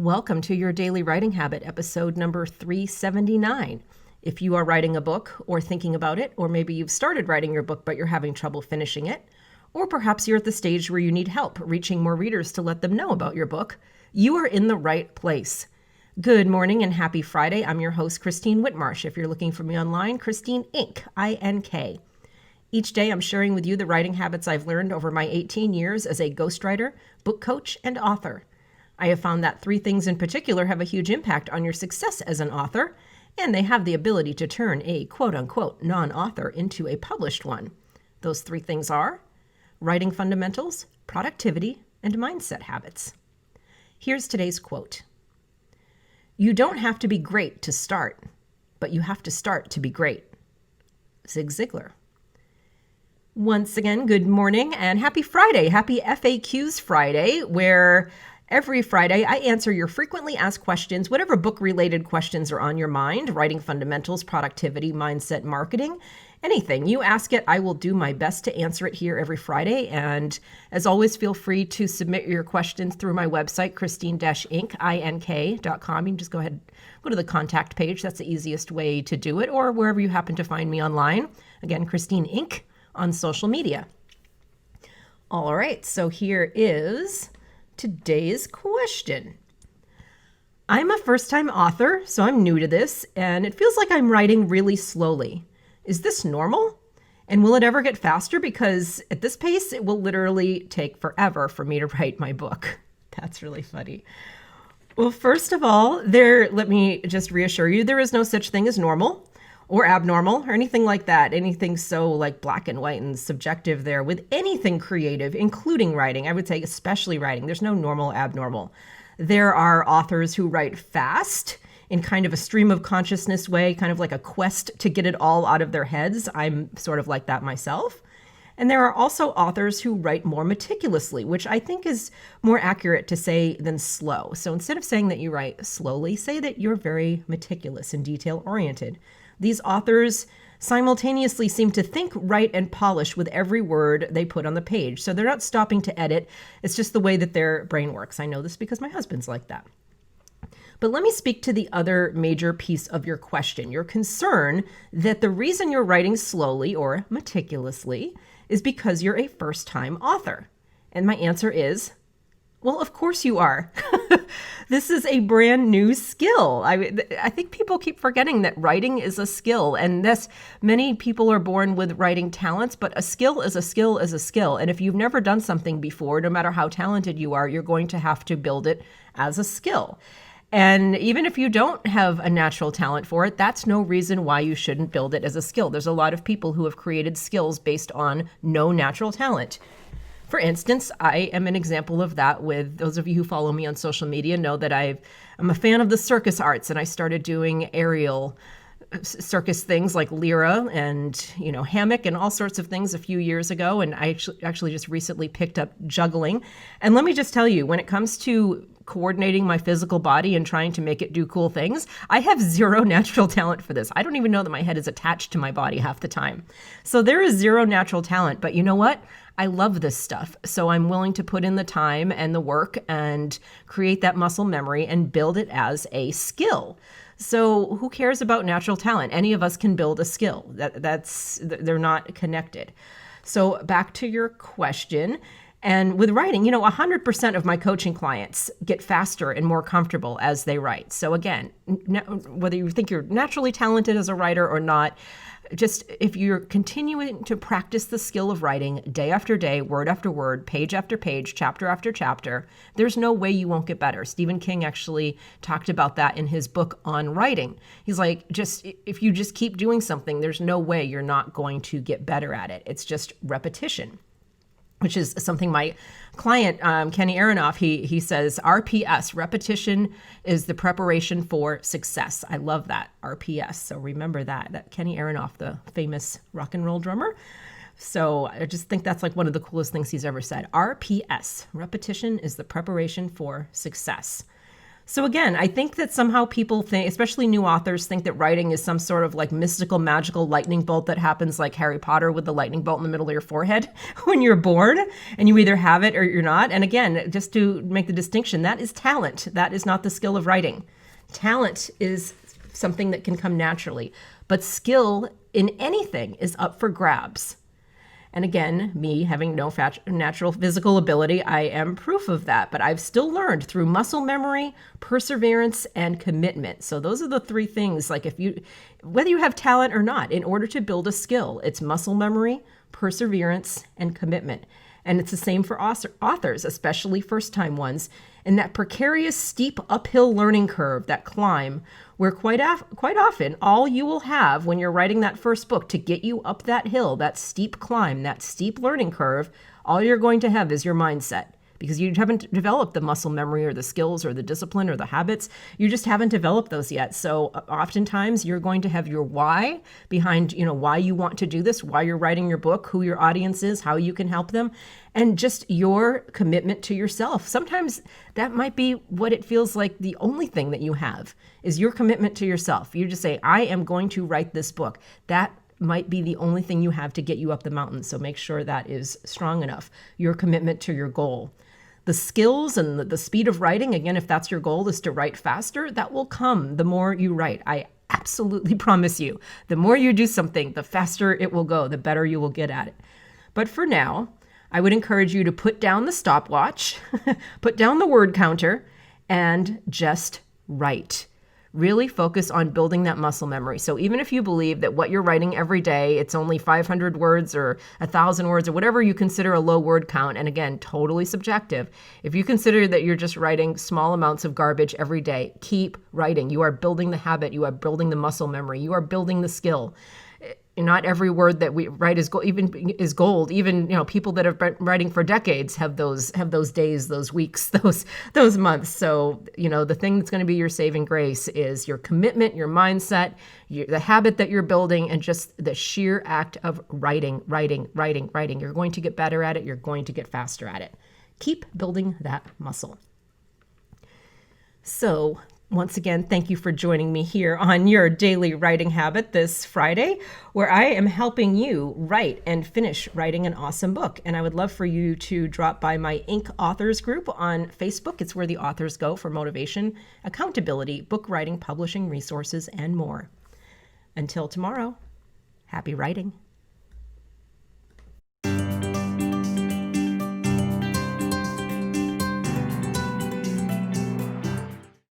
Welcome to your Daily Writing Habit, episode number 379. If you are writing a book or thinking about it, or maybe you've started writing your book but you're having trouble finishing it, or perhaps you're at the stage where you need help reaching more readers to let them know about your book, you are in the right place. Good morning and happy Friday. I'm your host, Christine Whitmarsh. If you're looking for me online, Christine Inc., I-N-K. Each day I'm sharing with you the writing habits I've learned over my 18 years as a ghostwriter, book coach, and author. I have found that three things in particular have a huge impact on your success as an author, and they have the ability to turn a quote-unquote non-author into a published one. Those three things are writing fundamentals, productivity, and mindset habits. Here's today's quote. You don't have to be great to start, but you have to start to be great. Zig Ziglar. Once again, good morning and happy Friday. Happy FAQs Friday, where every Friday, I answer your frequently asked questions, whatever book-related questions are on your mind, writing fundamentals, productivity, mindset, marketing, anything. You ask it, I will do my best to answer it here every Friday. And as always, feel free to submit your questions through my website, christine-ink.com. You can just go ahead, go to the contact page. That's the easiest way to do it, or wherever you happen to find me online. Again, Christine Inc. on social media. All right, so here is today's question. I'm a first-time author, so I'm new to this, and it feels like I'm writing really slowly. Is this normal? And will it ever get faster? Because at this pace, it will literally take forever for me to write my book. That's really funny. Well, first of all, let me just reassure you, there is no such thing as normal or abnormal or anything like that. Anything so like black and white and subjective there with anything creative, including writing. I would say especially writing. There's no normal, abnormal. There are authors who write fast in kind of a stream of consciousness way, kind of like a quest to get it all out of their heads. I'm sort of like that myself. And there are also authors who write more meticulously, which I think is more accurate to say than slow. So instead of saying that you write slowly, say that you're very meticulous and detail-oriented. These authors simultaneously seem to think, write, and polish with every word they put on the page. So they're not stopping to edit. It's just the way that their brain works. I know this because my husband's like that. But let me speak to the other major piece of your question, your concern that the reason you're writing slowly or meticulously is because you're a first-time author. And my answer is, well, of course you are. This is a brand new skill. I think people keep forgetting that writing is a skill, and many people are born with writing talents, but a skill is a skill is a skill. And if you've never done something before, no matter how talented you are, you're going to have to build it as a skill. And even if you don't have a natural talent for it, that's no reason why you shouldn't build it as a skill. There's a lot of people who have created skills based on no natural talent. For instance, I am an example of that. With those of you who follow me on social media know that I'm a fan of the circus arts, and I started doing aerial circus things like lyra and hammock and all sorts of things a few years ago. And I actually just recently picked up juggling. And let me just tell you, when it comes to coordinating my physical body and trying to make it do cool things, I have zero natural talent for this. I don't even know that my head is attached to my body half the time. So there is zero natural talent. But you know what? I love this stuff. So I'm willing to put in the time and the work and create that muscle memory and build it as a skill. So who cares about natural talent? Any of us can build a skill. They're not connected. So back to your question. And with writing, 100% of my coaching clients get faster and more comfortable as they write. So again, whether you think you're naturally talented as a writer or not, just if you're continuing to practice the skill of writing day after day, word after word, page after page, chapter after chapter, there's no way you won't get better. Stephen King actually talked about that in his book on writing. He's like, if you just keep doing something, there's no way you're not going to get better at it. It's just repetition, which is something my client, Kenny Aronoff, he says, RPS, repetition is the preparation for success. I love that, RPS. So remember that Kenny Aronoff, the famous rock and roll drummer. So I just think that's like one of the coolest things he's ever said. RPS, repetition is the preparation for success. So again, I think that somehow people think, especially new authors, think that writing is some sort of like mystical, magical lightning bolt that happens like Harry Potter with the lightning bolt in the middle of your forehead when you're born, and you either have it or you're not. And again, just to make the distinction, that is talent. That is not the skill of writing. Talent is something that can come naturally, but skill in anything is up for grabs. And again, me having no natural physical ability, I am proof of that. But I've still learned through muscle memory, perseverance, and commitment. So those are the three things, like whether you have talent or not, in order to build a skill, it's muscle memory, perseverance, and commitment. And it's the same for authors, especially first-time ones, in that precarious, steep uphill learning curve, that climb, where quite often all you will have when you're writing that first book to get you up that hill, that steep climb, that steep learning curve, all you're going to have is your mindset. Because you haven't developed the muscle memory or the skills or the discipline or the habits. You just haven't developed those yet. So oftentimes you're going to have your why behind, why you want to do this, why you're writing your book, who your audience is, how you can help them, and just your commitment to yourself. Sometimes that might be what it feels like the only thing that you have is your commitment to yourself. You just say, I am going to write this book. That might be the only thing you have to get you up the mountain. So make sure that is strong enough, your commitment to your goal. The skills and the speed of writing, again, if that's your goal, is to write faster, that will come the more you write. I absolutely promise you, the more you do something, the faster it will go, the better you will get at it. But for now, I would encourage you to put down the stopwatch, put down the word counter, and just write. Really focus on building that muscle memory. So even if you believe that what you're writing every day, it's only 500 words or 1,000 words or whatever you consider a low word count, and again, totally subjective. If you consider that you're just writing small amounts of garbage every day, keep writing. You are building the habit. You are building the muscle memory. You are building the skill. Not every word that we write is gold. Even people that have been writing for decades have those days, those weeks, those months. So the thing that's going to be your saving grace is your commitment, your mindset, the habit that you're building, and just the sheer act of writing. You're going to get better at it. You're going to get faster at it. Keep building that muscle. So once again, thank you for joining me here on your daily writing habit this Friday, where I am helping you write and finish writing an awesome book. And I would love for you to drop by my Inc. Authors group on Facebook. It's where the authors go for motivation, accountability, book writing, publishing resources, and more. Until tomorrow, happy writing.